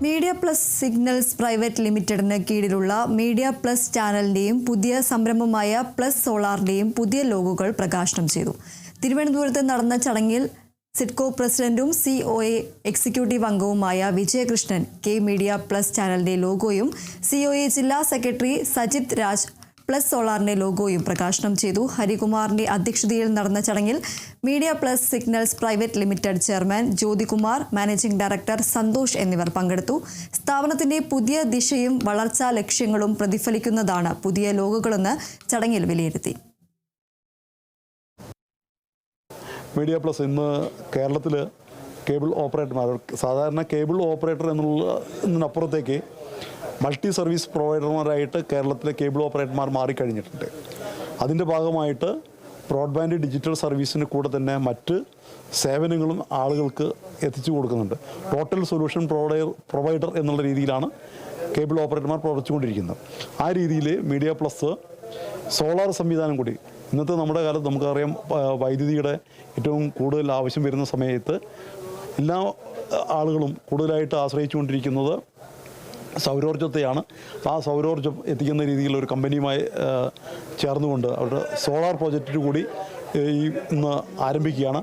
Media plus signals private ലിമിറ്റഡിന് കീഴിലുള്ള media plus ചാനലിന്റെയും പുതിയ സംരംഭമായ പ്ലസ് സോളാറിന്റെയും പുതിയ ലോഗോകൾ പ്രകാശനം ചെയ്തു. തിരുവനന്തപുരത്ത് നടന്ന ചടങ്ങിൽ സിഡ്കോ പ്രസിഡന്റും COA എക്സിക്യൂട്ടീവ് അംഗവുമായ വിജയകൃഷ്ണൻ കെ മീഡിയ പ്ലസ് ചാനലിന്റെ ലോഗോയും COA ജില്ലാ സെക്രട്ടറി സജിത് രാജ് പ്ലസ് സോളാറിന്റെ ലോഗോയും പ്രകാശനം ചെയ്തു. ഹരികുമാറിന്റെ അധ്യക്ഷതയിൽ നടന്ന ചടങ്ങിൽ media plus signals private limited chairman Jyothikumar, managing director Santhosh എന്നിവർ പങ്കെടുത്തു. സ്ഥാപനത്തിന്റെ പുതിയ ദിശയും വളർച്ചാ ലക്ഷ്യങ്ങളും പ്രതിഫലിക്കുന്നതാണ് പുതിയ ലോഗോകളെന്ന് ചടങ്ങിൽ വിലയിരുത്തി. മീഡിയ പ്ലസ് ഇന്ന് കേരളത്തിൽ കേബിൾ ഓപ്പറേറ്റർമാർ, സാധാരണ കേബിൾ ഓപ്പറേറ്റർ എന്നതിനപ്പുറത്തേക്ക് മൾട്ടി സർവീസ് പ്രൊവൈഡർമാരായിട്ട് കേരളത്തിലെ കേബിൾ ഓപ്പറേറ്റർമാർ മാറിക്കഴിഞ്ഞിട്ടുണ്ട്. അതിൻ്റെ ഭാഗമായിട്ട് ബ്രോഡ്ബാൻഡ് ഡിജിറ്റൽ സർവീസിന് കൂടെ തന്നെ മറ്റ് സേവനങ്ങളും ആളുകൾക്ക് എത്തിച്ചു കൊടുക്കുന്നുണ്ട്. ടോട്ടൽ സൊല്യൂഷൻ പ്രൊവൈഡർ എന്നുള്ള രീതിയിലാണ് കേബിൾ ഓപ്പറേറ്റർമാർ പ്രവർത്തിച്ചുകൊണ്ടിരിക്കുന്നത്. ആ രീതിയിൽ മീഡിയ പ്ലസ് സോളാർ സംവിധാനം കൂടി, ഇന്നത്തെ നമ്മുടെ കാലത്ത് നമുക്കറിയാം, വൈദ്യുതിയുടെ ഏറ്റവും കൂടുതൽ ആവശ്യം വരുന്ന സമയത്ത് എല്ലാ ആളുകളും കൂടുതലായിട്ട് ആശ്രയിച്ചുകൊണ്ടിരിക്കുന്നത് സൗരോർജ്ജത്തെയാണ്. ആ സൗരോർജ്ജം എത്തിക്കുന്ന രീതിയിൽ ഒരു കമ്പനിയുമായി ചേർന്നുകൊണ്ട് അവരുടെ സോളാർ പ്രോജക്റ്റ് കൂടി ഇന്ന് ആരംഭിക്കുകയാണ്.